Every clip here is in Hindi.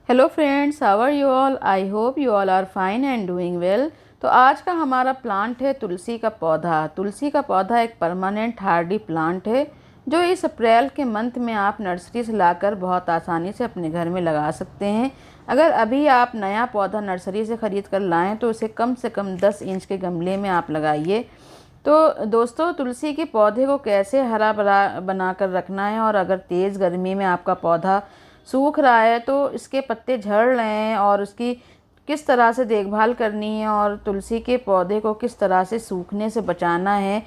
Hello friends, how are you all. I hope you all are fine and doing well. तो आज का हमारा प्लांट है तुलसी का पौधा। तुलसी का पौधा एक परमानेंट हार्डी प्लांट है जो इस अप्रैल के मंथ में आप नर्सरी से लाकर बहुत आसानी से अपने घर में लगा सकते हैं। अगर अभी आप नया पौधा नर्सरी से ख़रीद कर लाएँ तो उसे कम से कम 10 इंच के गमले में आप लगाइए। तो दोस्तों, तुलसी के पौधे को कैसे हरा भरा बना कर रखना है, और अगर तेज़ गर्मी में आपका पौधा सूख रहा है तो इसके पत्ते झड़ रहे हैं और उसकी किस तरह से देखभाल करनी है, और तुलसी के पौधे को किस तरह से सूखने से बचाना है,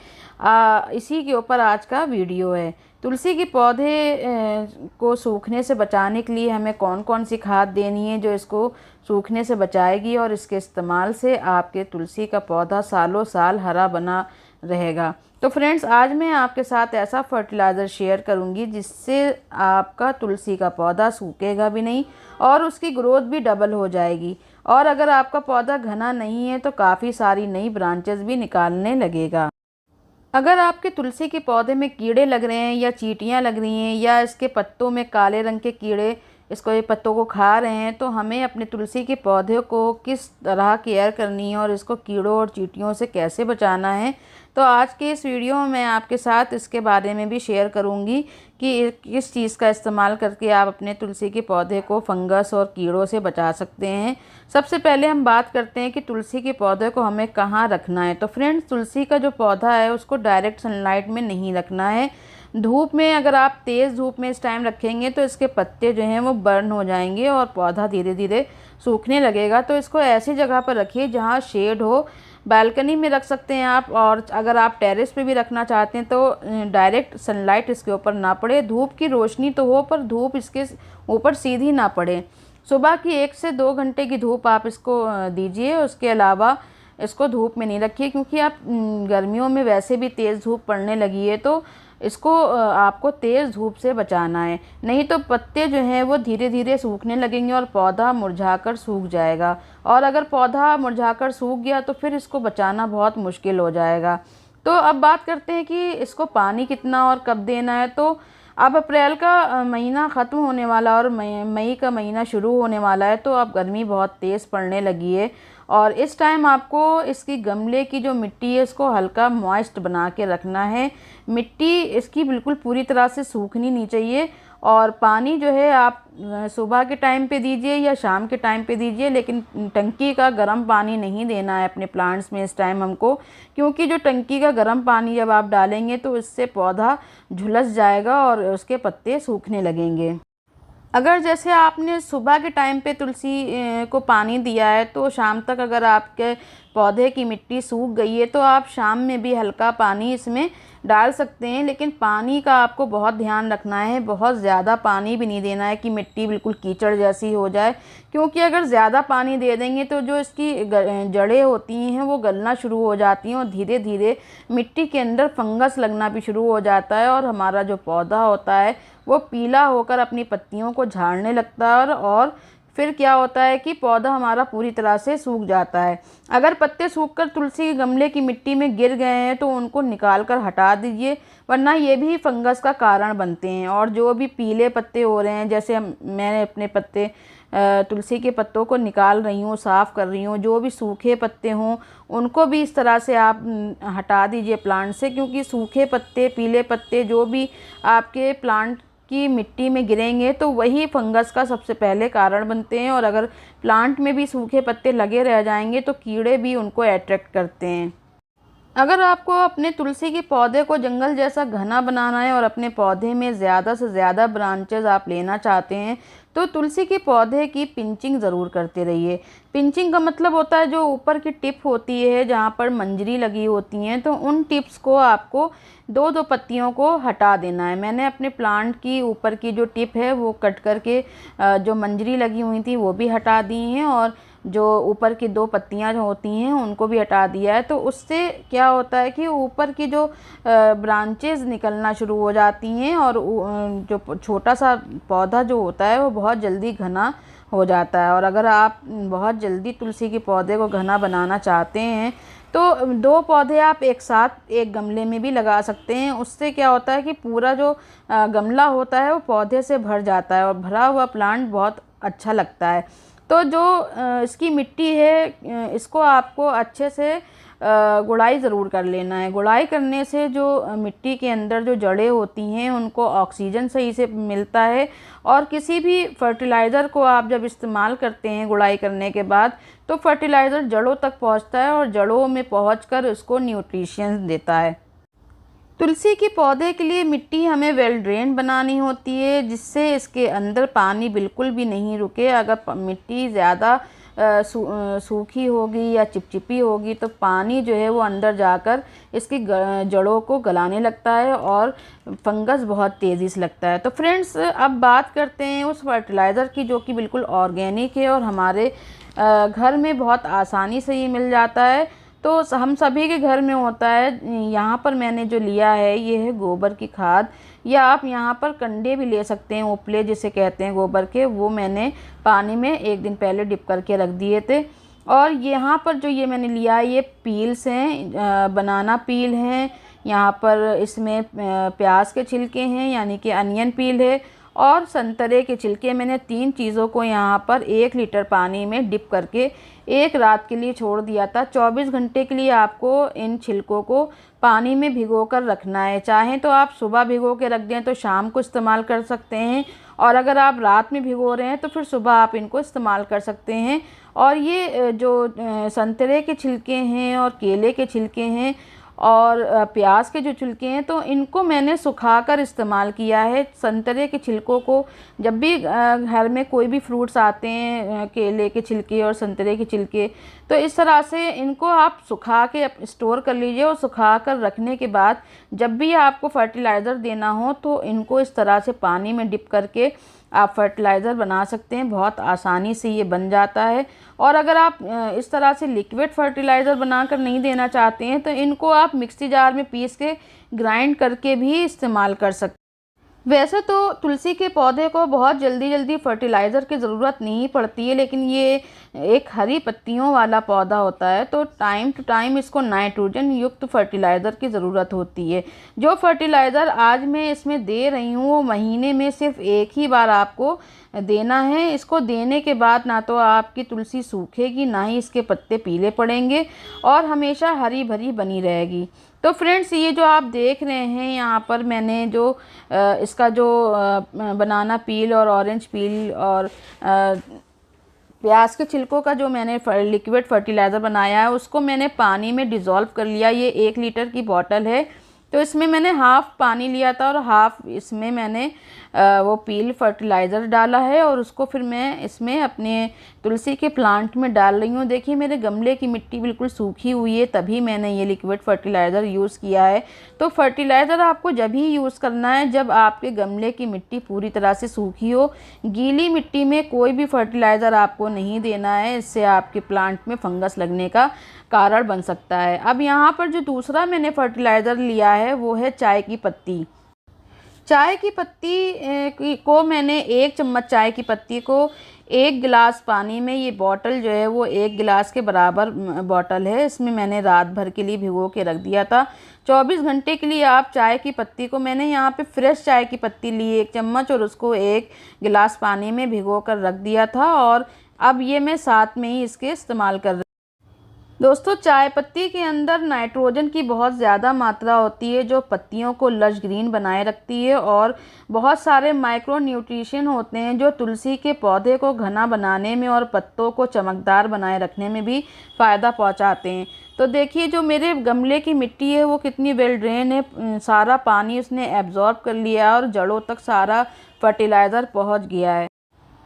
इसी के ऊपर आज का वीडियो है। तुलसी के पौधे को सूखने से बचाने के लिए हमें कौन कौन सी खाद देनी है जो इसको सूखने से बचाएगी, और इसके इस्तेमाल से आपके तुलसी का पौधा सालों साल हरा बना रहेगा। तो फ्रेंड्स, आज मैं आपके साथ ऐसा फर्टिलाइज़र शेयर करूंगी जिससे आपका तुलसी का पौधा सूखेगा भी नहीं और उसकी ग्रोथ भी डबल हो जाएगी। और अगर आपका पौधा घना नहीं है तो काफ़ी सारी नई ब्रांचेस भी निकालने लगेगा। अगर आपके तुलसी के पौधे में कीड़े लग रहे हैं या चींटियां लग रही हैं या इसके पत्तों में काले रंग के कीड़े इसको ये पत्तों को खा रहे हैं, तो हमें अपने तुलसी के पौधे को किस तरह केयर करनी है और इसको कीड़ों और चींटियों से कैसे बचाना है, तो आज के इस वीडियो में मैं आपके साथ इसके बारे में भी शेयर करूंगी कि किस चीज़ का इस्तेमाल करके आप अपने तुलसी के पौधे को फंगस और कीड़ों से बचा सकते हैं। सबसे पहले हम बात करते हैं कि तुलसी के पौधे को हमें कहाँ रखना है। तो फ्रेंड्स, तुलसी का जो पौधा है उसको डायरेक्ट सनलाइट में नहीं रखना है। धूप में अगर आप तेज़ धूप में इस टाइम रखेंगे तो इसके पत्ते जो हैं वो बर्न हो जाएंगे और पौधा धीरे धीरे सूखने लगेगा। तो इसको ऐसी जगह पर रखिए जहाँ शेड हो। बालकनी में रख सकते हैं आप, और अगर आप टेरेस पे भी रखना चाहते हैं तो डायरेक्ट सनलाइट इसके ऊपर ना पड़े। धूप की रोशनी तो हो पर धूप इसके ऊपर सीधी ना पड़े। सुबह की 1 से 2 घंटे की धूप आप इसको दीजिए। उसके अलावा इसको धूप में नहीं रखिए, क्योंकि आप गर्मियों में वैसे भी तेज़ धूप पड़ने लगी है, तो इसको आपको तेज़ धूप से बचाना है। नहीं तो पत्ते जो हैं वो धीरे धीरे सूखने लगेंगे और पौधा मुरझाकर सूख जाएगा। और अगर पौधा मुरझाकर सूख गया तो फिर इसको बचाना बहुत मुश्किल हो जाएगा। तो अब बात करते हैं कि इसको पानी कितना और कब देना है। तो अब अप्रैल का महीना ख़त्म होने वाला और मई का महीना शुरू होने वाला है, तो अब गर्मी बहुत तेज़ पड़ने लगी है। और इस टाइम आपको इसकी गमले की जो मिट्टी है इसको हल्का मॉइस्ट बना के रखना है। मिट्टी इसकी बिल्कुल पूरी तरह से सूखनी नहीं चाहिए। और पानी जो है आप सुबह के टाइम पे दीजिए या शाम के टाइम पे दीजिए, लेकिन टंकी का गर्म पानी नहीं देना है अपने प्लांट्स में इस टाइम हमको, क्योंकि जो टंकी का गर्म पानी जब आप डालेंगे तो इससे पौधा झुलस जाएगा और उसके पत्ते सूखने लगेंगे। अगर जैसे आपने सुबह के टाइम पे तुलसी को पानी दिया है तो शाम तक अगर आपके पौधे की मिट्टी सूख गई है तो आप शाम में भी हल्का पानी इसमें डाल सकते हैं। लेकिन पानी का आपको बहुत ध्यान रखना है, बहुत ज़्यादा पानी भी नहीं देना है कि मिट्टी बिल्कुल कीचड़ जैसी हो जाए, क्योंकि अगर ज़्यादा पानी दे देंगे तो जो इसकी जड़ें होती हैं वो गलना शुरू हो जाती हैं और धीरे धीरे मिट्टी के अंदर फंगस लगना भी शुरू हो जाता है और हमारा जो पौधा होता है वो पीला होकर अपनी पत्तियों को झाड़ने लगता है और फिर क्या होता है कि पौधा हमारा पूरी तरह से सूख जाता है। अगर पत्ते सूखकर तुलसी के गमले की मिट्टी में गिर गए हैं तो उनको निकाल कर हटा दीजिए, वरना ये भी फंगस का कारण बनते हैं। और जो भी पीले पत्ते हो रहे हैं, जैसे मैंने अपने पत्ते तुलसी के पत्तों को निकाल रही हूँ, साफ़ कर रही हूँ, जो भी सूखे पत्ते हों उनको भी इस तरह से आप हटा दीजिए प्लांट से, क्योंकि सूखे पत्ते, पीले पत्ते जो भी आपके प्लांट की मिट्टी में गिरेंगे तो वही फंगस का सबसे पहले कारण बनते हैं। और अगर प्लांट में भी सूखे पत्ते लगे रह जाएंगे तो कीड़े भी उनको अट्रैक्ट करते हैं। अगर आपको अपने तुलसी के पौधे को जंगल जैसा घना बनाना है और अपने पौधे में ज़्यादा से ज़्यादा ब्रांचेस आप लेना चाहते हैं तो तुलसी के पौधे की पिंचिंग ज़रूर करते रहिए। पिंचिंग का मतलब होता है जो ऊपर की टिप होती है जहाँ पर मंजरी लगी होती हैं, तो उन टिप्स को आपको 2-2 पत्तियों को हटा देना है। मैंने अपने प्लांट की ऊपर की जो टिप है वो कट करके जो मंजरी लगी हुई थी वो भी हटा दी हैं, और जो ऊपर की 2 पत्तियां जो होती हैं उनको भी हटा दिया है। तो उससे क्या होता है कि ऊपर की जो ब्रांचेस निकलना शुरू हो जाती हैं और जो छोटा सा पौधा जो होता है वो बहुत जल्दी घना हो जाता है। और अगर आप बहुत जल्दी तुलसी के पौधे को घना बनाना चाहते हैं तो 2 पौधे आप एक साथ एक गमले में भी लगा सकते हैं। उससे क्या होता है कि पूरा जो गमला होता है वो पौधे से भर जाता है और भरा हुआ प्लांट बहुत अच्छा लगता है। तो जो इसकी मिट्टी है इसको आपको अच्छे से गुड़ाई ज़रूर कर लेना है। गुड़ाई करने से जो मिट्टी के अंदर जो जड़ें होती हैं उनको ऑक्सीजन सही से मिलता है, और किसी भी फर्टिलाइज़र को आप जब इस्तेमाल करते हैं गुड़ाई करने के बाद, तो फर्टिलाइज़र जड़ों तक पहुंचता है और जड़ों में पहुंचकर उसको न्यूट्रिशंस देता है। तुलसी के पौधे के लिए मिट्टी हमें वेल ड्रेन बनानी होती है, जिससे इसके अंदर पानी बिल्कुल भी नहीं रुके। अगर मिट्टी ज़्यादा सूखी होगी या चिपचिपी होगी तो पानी जो है वो अंदर जाकर इसकी जड़ों को गलाने लगता है और फंगस बहुत तेज़ी से लगता है। तो फ्रेंड्स, अब बात करते हैं उस फर्टिलाइज़र की जो कि बिल्कुल ऑर्गेनिक है और हमारे घर में बहुत आसानी से ये मिल जाता है। तो हम सभी के घर में होता है। यहाँ पर मैंने जो लिया है ये है गोबर की खाद, या आप यहाँ पर कंडे भी ले सकते हैं, उपले जिसे कहते हैं गोबर के, वो मैंने पानी में एक दिन पहले डिप करके रख दिए थे। और यहाँ पर जो ये मैंने लिया है ये पील्स हैं, बनाना पील हैं, यहाँ पर इसमें प्याज के छिलके हैं यानी कि अनियन पील है, और संतरे के छिलके। मैंने 3 चीज़ों को यहाँ पर 1 लीटर पानी में डिप करके एक रात के लिए छोड़ दिया था। 24 घंटे के लिए आपको इन छिलकों को पानी में भिगो कर रखना है। चाहें तो आप सुबह भिगो के रख दें तो शाम को इस्तेमाल कर सकते हैं, और अगर आप रात में भिगो रहे हैं तो फिर सुबह आप इनको इस्तेमाल कर सकते हैं। और ये जो संतरे के छिलके हैं और केले के छिलके हैं और प्याज के जो छिलके हैं, तो इनको मैंने सुखाकर इस्तेमाल किया है। संतरे के छिलकों को जब भी घर में कोई भी फ्रूट्स आते हैं, केले के छिलके और संतरे के छिलके, तो इस तरह से इनको आप सुखा के स्टोर कर लीजिए। और सुखा कर रखने के बाद जब भी आपको फर्टिलाइज़र देना हो तो इनको इस तरह से पानी में डिप करके आप फर्टिलाइज़र बना सकते हैं। बहुत आसानी से ये बन जाता है। और अगर आप इस तरह से लिक्विड फर्टिलाइज़र बनाकर नहीं देना चाहते हैं तो इनको आप मिक्सी जार में पीस के ग्राइंड करके भी इस्तेमाल कर सकते हैं। वैसे तो तुलसी के पौधे को बहुत जल्दी फर्टिलाइज़र की ज़रूरत नहीं पड़ती है, लेकिन ये एक हरी पत्तियों वाला पौधा होता है, तो टाइम टू टाइम इसको नाइट्रोजन युक्त फर्टिलाइज़र की ज़रूरत होती है। जो फर्टिलाइज़र आज मैं इसमें दे रही हूँ वो महीने में सिर्फ एक ही बार आपको देना है। इसको देने के बाद ना तो आपकी तुलसी सूखेगी, ना ही इसके पत्ते पीले पड़ेंगे, और हमेशा हरी भरी बनी रहेगी। तो फ्रेंड्स, ये जो आप देख रहे हैं यहाँ पर मैंने जो इसका जो बनाना पील और ऑरेंज पील और प्याज के छिलकों का जो मैंने लिक्विड फर्टिलाइज़र बनाया है उसको मैंने पानी में डिज़ोल्व कर लिया। ये 1 लीटर की बॉटल है, तो इसमें मैंने हाफ़ पानी लिया था और हाफ़ इसमें मैंने वो पील फर्टिलाइज़र डाला है, और उसको फिर मैं इसमें अपने तुलसी के प्लांट में डाल रही हूँ। देखिए मेरे गमले की मिट्टी बिल्कुल सूखी हुई है, तभी मैंने ये लिक्विड फर्टिलाइज़र यूज़ किया है। तो फर्टिलाइज़र आपको जब ही यूज़ करना है जब आपके गमले की मिट्टी पूरी तरह से सूखी हो। गीली मिट्टी में कोई भी फर्टिलाइज़र आपको नहीं देना है, इससे आपके प्लांट में फंगस लगने का कारण बन सकता है। अब यहाँ पर जो दूसरा मैंने फर्टिलाइज़र लिया है वो है चाय की पत्ती। चाय की पत्ती को मैंने 1 चम्मच चाय की पत्ती को 1 गिलास पानी में, ये बॉटल जो है वो 1 गिलास के बराबर बॉटल है, इसमें मैंने रात भर के लिए भिगो के रख दिया था। 24 घंटे के लिए आप चाय की पत्ती को, मैंने यहाँ पे फ्रेश चाय की पत्ती ली 1 चम्मच और उसको 1 गिलास पानी में भिगो कर रख दिया था, और अब ये मैं साथ में ही इसके इस्तेमाल कर रही हूँ। दोस्तों, चाय पत्ती के अंदर नाइट्रोजन की बहुत ज़्यादा मात्रा होती है जो पत्तियों को लश ग्रीन बनाए रखती है, और बहुत सारे माइक्रो न्यूट्रिशन होते हैं जो तुलसी के पौधे को घना बनाने में और पत्तों को चमकदार बनाए रखने में भी फ़ायदा पहुंचाते हैं। तो देखिए जो मेरे गमले की मिट्टी है वो कितनी वेल ड्रेन है, सारा पानी उसने एब्जॉर्ब कर लिया और जड़ों तक सारा फर्टिलाइज़र पहुँच गया है।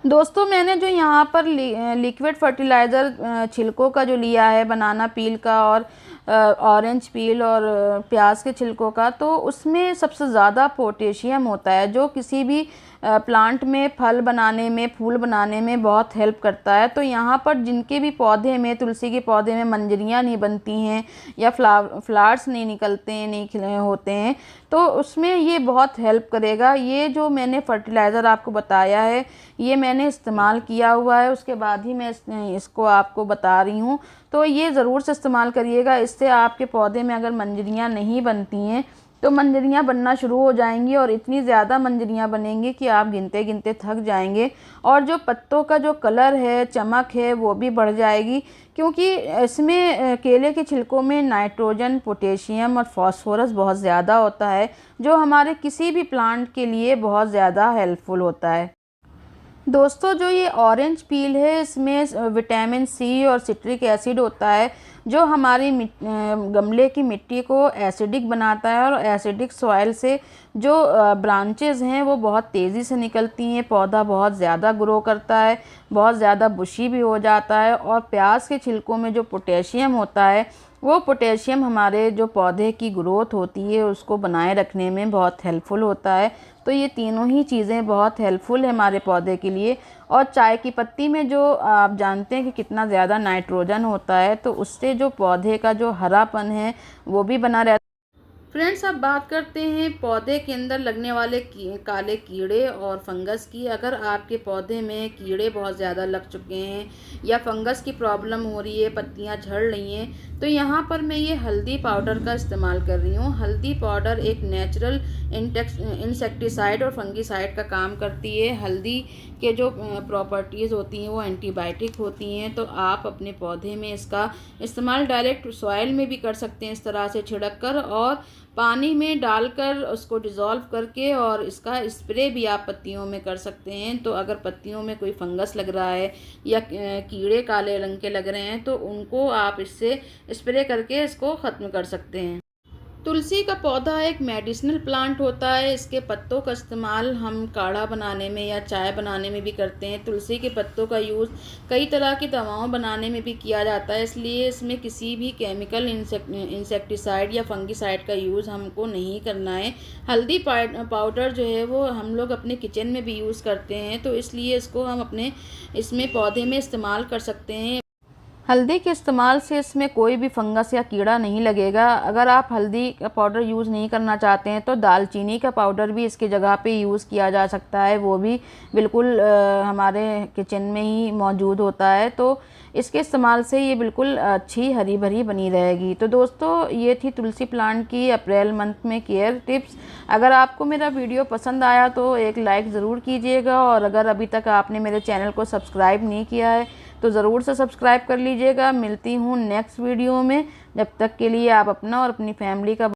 दोस्तों, मैंने जो यहाँ पर लिक्विड फर्टिलाइज़र छिलकों का जो लिया है, बनाना पील का और ऑरेंज पील और प्याज के छिलकों का, तो उसमें सबसे ज़्यादा पोटेशियम होता है जो किसी भी प्लांट में फल बनाने में, फूल बनाने में बहुत हेल्प करता है। तो यहाँ पर जिनके भी पौधे में, तुलसी के पौधे में मंजरियाँ नहीं बनती हैं या फ्लावर्स नहीं निकलते हैं, नहीं खिले होते हैं, तो उसमें ये बहुत हेल्प करेगा। ये जो मैंने फर्टिलाइज़र आपको बताया है ये मैंने इस्तेमाल किया हुआ है, उसके बाद ही मैं इसको आपको बता रही हूँ। तो ये ज़रूर से इस्तेमाल करिएगा, इससे आपके पौधे में अगर मंजरियाँ नहीं बनती हैं तो मंजरियाँ बनना शुरू हो जाएंगी और इतनी ज़्यादा मंजरियाँ बनेंगी कि आप गिनते गिनते थक जाएंगे। और जो पत्तों का जो कलर है, चमक है, वो भी बढ़ जाएगी, क्योंकि इसमें केले के छिलकों में नाइट्रोजन, पोटेशियम और फास्फोरस बहुत ज़्यादा होता है, जो हमारे किसी भी प्लांट के लिए बहुत ज़्यादा हेल्पफुल होता है। दोस्तों, जो ये ऑरेंज पील है, इसमें विटामिन सी और सिट्रिक एसिड होता है, जो हमारी गमले की मिट्टी को एसिडिक बनाता है और एसिडिक सॉइल से जो ब्रांचेस हैं वो बहुत तेज़ी से निकलती हैं, पौधा बहुत ज़्यादा ग्रो करता है, बहुत ज़्यादा बुशी भी हो जाता है। और प्याज के छिलकों में जो पोटेशियम होता है, वो पोटेशियम हमारे जो पौधे की ग्रोथ होती है उसको बनाए रखने में बहुत हेल्पफुल होता है। तो ये तीनों ही चीज़ें बहुत हेल्पफुल है हमारे पौधे के लिए। और चाय की पत्ती में जो आप जानते हैं कि कितना ज़्यादा नाइट्रोजन होता है, तो उससे जो पौधे का जो हरापन है वो भी बना रहता है। फ्रेंड्स, अब बात करते हैं पौधे के अंदर लगने वाले काले कीड़े और फंगस की। अगर आपके पौधे में कीड़े बहुत ज़्यादा लग चुके हैं या फंगस की प्रॉब्लम हो रही है, पत्तियां झड़ रही हैं, तो यहाँ पर मैं ये हल्दी पाउडर का इस्तेमाल कर रही हूँ। हल्दी पाउडर एक नेचुरल इंसेक्टिसाइड और फंगिसाइड का काम करती है। हल्दी के जो प्रॉपर्टीज़ होती हैं वो एंटीबायोटिक होती हैं, तो आप अपने पौधे में इसका इस्तेमाल डायरेक्ट सॉइल में भी कर सकते हैं, इस तरह से छिड़क कर और पानी में डालकर उसको डिज़ोल्व करके, और इसका स्प्रे भी आप पत्तियों में कर सकते हैं। तो अगर पत्तियों में कोई फंगस लग रहा है या कीड़े काले रंग के लग रहे हैं, तो उनको आप इससे स्प्रे करके इसको ख़त्म कर सकते हैं। तुलसी का पौधा एक मेडिसिनल प्लांट होता है। इसके पत्तों का इस्तेमाल हम काढ़ा बनाने में या चाय बनाने में भी करते हैं। तुलसी के पत्तों का यूज़ कई तरह की दवाओं बनाने में भी किया जाता है, इसलिए इसमें किसी भी केमिकल इंसेक्टिसाइड या फंगिसाइड का यूज़ हमको नहीं करना है। हल्दी पाउडर जो है वो हम लोग अपने किचन में भी यूज़ करते हैं, तो इसलिए इसको हम अपने इसमें पौधे में इस्तेमाल कर सकते हैं। हल्दी के इस्तेमाल से इसमें कोई भी फंगस या कीड़ा नहीं लगेगा। अगर आप हल्दी का पाउडर यूज़ नहीं करना चाहते हैं तो दालचीनी का पाउडर भी इसकी जगह पे यूज़ किया जा सकता है, वो भी बिल्कुल हमारे किचन में ही मौजूद होता है। तो इसके इस्तेमाल से ये बिल्कुल अच्छी हरी भरी बनी रहेगी। तो दोस्तों, ये थी तुलसी प्लांट की अप्रैल मंथ में केयर टिप्स। अगर आपको मेरा वीडियो पसंद आया तो एक लाइक ज़रूर कीजिएगा, और अगर अभी तक आपने मेरे चैनल को सब्सक्राइब नहीं किया है तो ज़रूर से सब्सक्राइब कर लीजिएगा। मिलती हूँ नेक्स्ट वीडियो में, जब तक के लिए आप अपना और अपनी फैमिली का